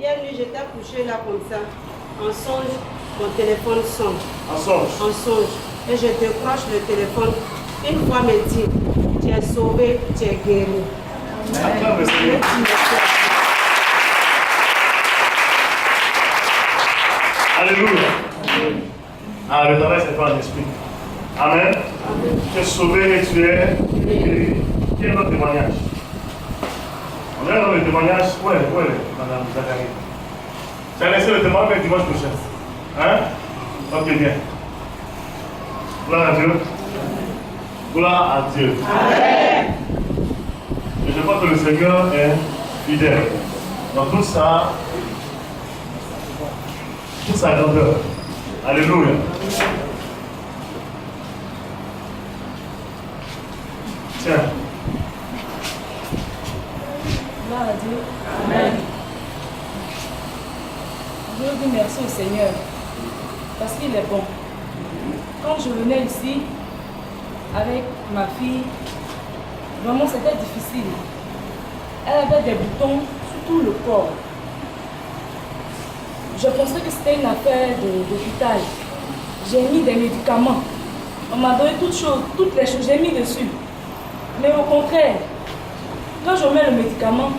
Hier nuit, j'étais couché là comme ça. En songe, mon téléphone sonne. En songe? En songe. Et je décroche le téléphone. Une voix me dit, tu es sauvé, tu es guéri. Attends, le Seigneur. Alléluia. Ah, le travail, c'est pas un esprit. Amen. Amen. Tu es sauvé et tu es guéri. Quel est notre témoignage? On est dans le témoignage. Où est Madame Zacharie? Tu as laissé le témoignage dimanche prochain. Hein? Ok, bien. Gloire à Dieu. Gloire à Dieu. Amen. Et je crois que le Seigneur est fidèle. Dans tout ça grandeur. Alléluia. Tiens. Gloire à Dieu. Amen. Je veux dire merci au Seigneur parce qu'il est bon. Quand je venais ici avec ma fille, vraiment c'était difficile. Elle avait des boutons sur tout le corps. Je pensais que c'était une affaire d'hôpital. J'ai mis des médicaments. On m'a donné toutes les choses, j'ai mis dessus. Mais au contraire, quand je mets le médicament,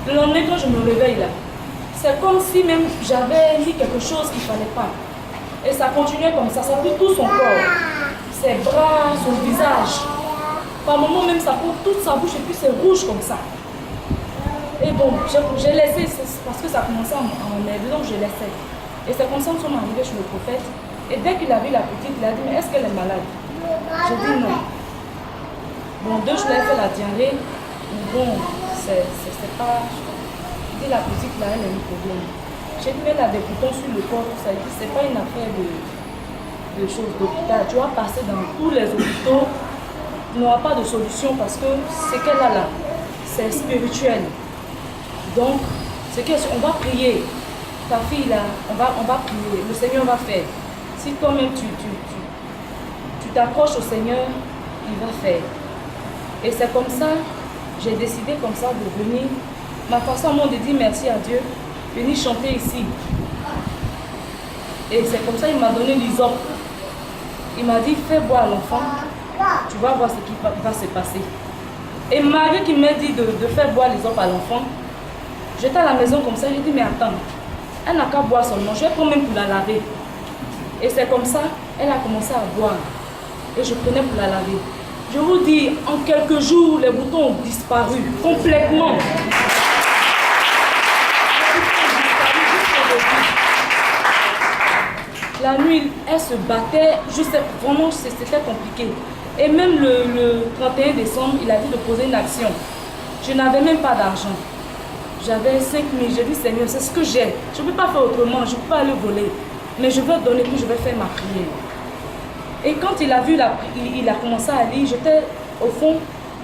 le lendemain quand je me réveille là, c'est comme si même j'avais mis quelque chose qu'il ne fallait pas. Et ça continuait comme ça couvre tout son corps. Ses bras, son visage. Par moments même ça couvre toute sa bouche et puis c'est rouge comme ça. Et bon, j'ai laissé, parce que ça commençait à m'emmerder, donc je laissais. Et c'est comme ça que nous sommes arrivés chez le prophète. Et dès qu'il a vu la petite, il a dit, mais est-ce qu'elle est malade? J'ai dit non. Bon, je lui ai fait la diarrhée. Mais bon, c'est pas... Je dis, la petite là, elle a un problème. J'ai dit, mais elle a des boutons sur le corps, tout ça. Il dit, c'est pas une affaire de choses d'hôpital. Tu vas passer dans tous les hôpitaux. Il n'y aura pas de solution parce que ce qu'elle a là, c'est spirituel. Donc, on va prier. Ta fille là, on va prier. Le Seigneur va faire. Si toi-même tu t'accroches au Seigneur, il va faire. Et c'est comme ça, j'ai décidé comme ça de venir. Ma façon moi de dire merci à Dieu, venir chanter ici. Et c'est comme ça il m'a donné l'hysope. Il m'a dit, fais boire à l'enfant, tu vas voir ce qui va se passer. Et Marie qui m'a dit de faire boire l'hysope à l'enfant, j'étais à la maison comme ça, j'ai dit, mais attends, elle n'a qu'à boire seulement, je vais prendre même pour la laver. Et c'est comme ça, elle a commencé à boire. Et je prenais pour la laver. Je vous dis, en quelques jours, les boutons ont disparu complètement. La nuit, elle se battait, vraiment c'était compliqué. Et même le 31 décembre, il a dit de poser une action. Je n'avais même pas d'argent. J'avais 5 000, j'ai dit Seigneur, c'est ce que j'ai. Je ne peux pas faire autrement, je ne peux pas aller voler. Mais je veux donner, puis je vais faire ma prière. Et quand il a vu, il a commencé à lire, j'étais au fond.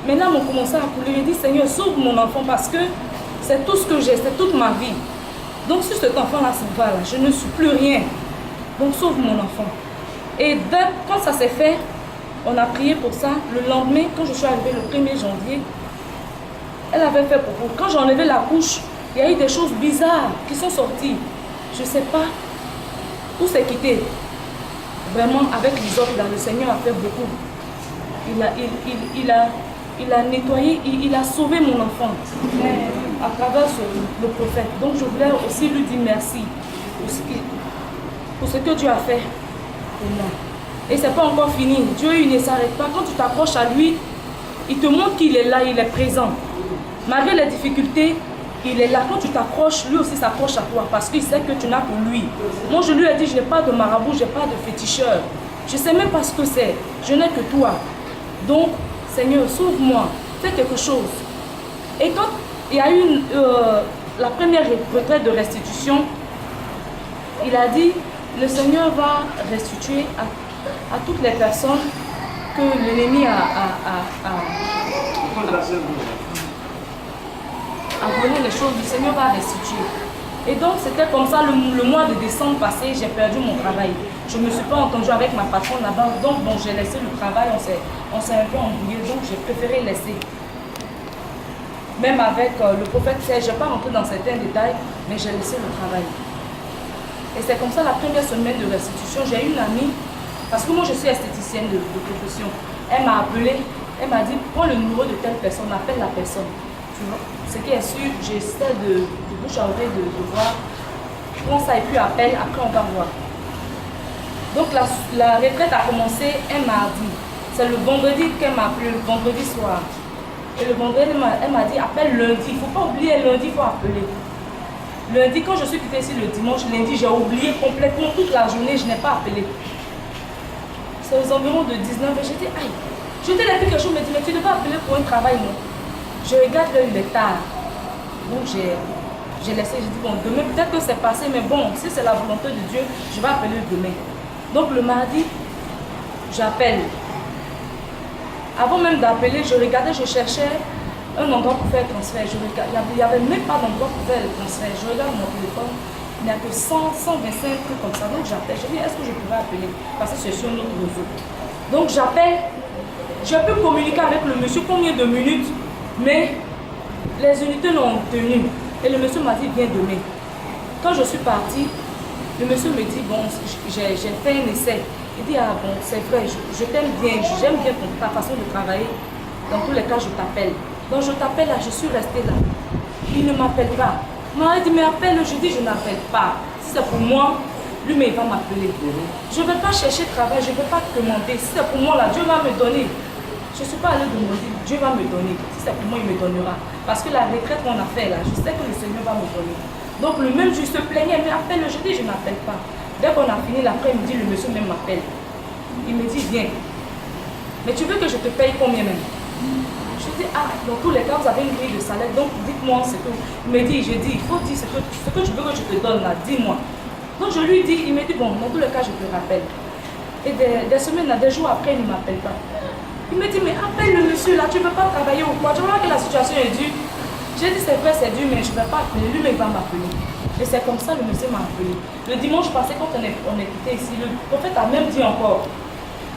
Mes larmes ont commencé à couler. J'ai dit Seigneur, sauve mon enfant parce que c'est tout ce que j'ai, c'est toute ma vie. Donc si cet enfant-là s'en va, là, je ne suis plus rien. Donc sauve mon enfant. Et quand ça s'est fait, on a prié pour ça. Le lendemain, quand je suis arrivée le 1er janvier, elle avait fait pour vous. Quand j'ai enlevé la couche, il y a eu des choses bizarres qui sont sorties. Je ne sais pas où c'est quitté. Vraiment, avec les autres, là, le Seigneur a fait beaucoup. Il a nettoyé, il a sauvé mon enfant à travers le prophète. Donc je voulais aussi lui dire merci pour ce que Dieu a fait pour moi. Et ce n'est pas encore fini. Dieu, il ne s'arrête pas. Quand tu t'approches à lui, il te montre qu'il est là, il est présent. Malgré les difficultés, il est là. Quand tu t'approches, lui aussi s'approche à toi parce qu'il sait que tu n'as que lui. Moi, je lui ai dit, je n'ai pas de marabout, je n'ai pas de féticheur. Je ne sais même pas ce que c'est. Je n'ai que toi. Donc, Seigneur, sauve-moi. Fais quelque chose. Et quand il y a eu la première retraite de restitution, il a dit, le Seigneur va restituer à toutes les personnes que l'ennemi a volé les choses. Le Seigneur va restituer. Et donc c'était comme ça le mois de décembre passé, j'ai perdu mon travail. Je ne me suis pas entendue avec ma patronne là-bas, donc bon, j'ai laissé le travail, on s'est un peu embrouillé, donc j'ai préféré laisser. même avec le prophète Serge, je ne vais pas rentrer dans certains détails, mais j'ai laissé le travail. Et c'est comme ça la première semaine de restitution, j'ai une amie, parce que moi je suis esthéticienne de profession, elle m'a appelé, elle m'a dit prends le numéro de telle personne, appelle la personne. Tu vois, ce qui est sûr, j'essaie de bouche à oreille de voir, prends ça et puis appelle, après on va voir. Donc la retraite a commencé un mardi. C'est le vendredi qu'elle m'a appelé, le vendredi soir. Et le vendredi, elle m'a dit appelle lundi. Il ne faut pas oublier lundi, il faut appeler. Lundi, quand je suis quittée ici le dimanche, lundi, j'ai oublié complètement toute la journée, je n'ai pas appelé. C'est aux environs de 19h, j'ai dit aïe. Je t'ai dit quelque chose, me dit mais tu ne vas pas appeler pour un travail, non. Je regarde l'heure, il est tard. Donc j'ai laissé, j'ai dit bon, demain peut-être que c'est passé, mais bon, si c'est la volonté de Dieu, je vais appeler demain. Donc le mardi, j'appelle. Avant même d'appeler, je regardais, je cherchais un endroit pour faire le transfert. Il n'y avait même pas d'endroit pour faire le transfert. Je regarde mon téléphone, il n'y a que 100, 125 trucs comme ça. Donc j'appelle, je dis est-ce que je pourrais appeler? Parce que c'est sur notre réseau. Donc j'appelle, je peux communiquer avec le monsieur combien de minutes, mais les unités l'ont tenu. Et le monsieur m'a dit viens demain. Quand je suis partie, le monsieur me dit, bon, j'ai fait un essai. Il dit, ah bon, c'est vrai, je t'aime bien, j'aime bien ta façon de travailler. Dans tous les cas, je t'appelle. Donc je t'appelle là, je suis restée là. Il ne m'appelle pas. Moi, il dit, mais appelle, je dis, je n'appelle pas. Si c'est pour moi, lui, mais il va m'appeler. Je ne vais pas chercher travail, je ne vais pas te demander. Si c'est pour moi, là, Dieu va me donner. Je ne suis pas allée demander, Dieu va me donner. Si c'est pour moi, il me donnera. Parce que la retraite qu'on a fait là, je sais que le Seigneur va me donner. Donc le même jour, il se plaignait, mais appelle le jeudi, je n'appelle pas. Dès qu'on a fini l'après-midi, le monsieur même m'appelle. Il me dit, viens. Mais tu veux que je te paye combien même? Je dis, ah, dans tous les cas, vous avez une grille de salaire, donc dites-moi ce que... Il me dit, je dis, il faut dire ce que tu veux que je te donne là, dis-moi. Donc je lui dis, il me dit, bon, dans tous les cas, je te rappelle. Et des semaines, des jours après, il ne m'appelle pas. Il me dit, mais appelle le monsieur là, tu ne veux pas travailler ou quoi? Tu vois que la situation est dure. J'ai dit, c'est vrai, c'est dur, mais je ne vais pas appeler. Lui, mais il va m'appeler. Et c'est comme ça le monsieur m'a appelé. Le dimanche passé, quand on est quitté ici, le prophète a même dit encore,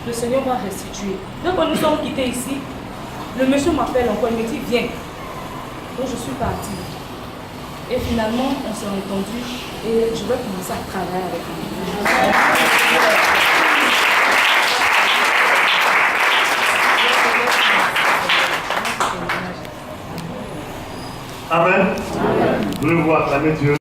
le Seigneur va restituer. Donc, quand nous sommes quittés ici, le monsieur m'appelle encore, il me dit, viens. Donc, je suis partie. Et finalement, on s'est entendu et je vais commencer à travailler avec lui. Amen. Amen. Voulez-vous acclamer Dieu?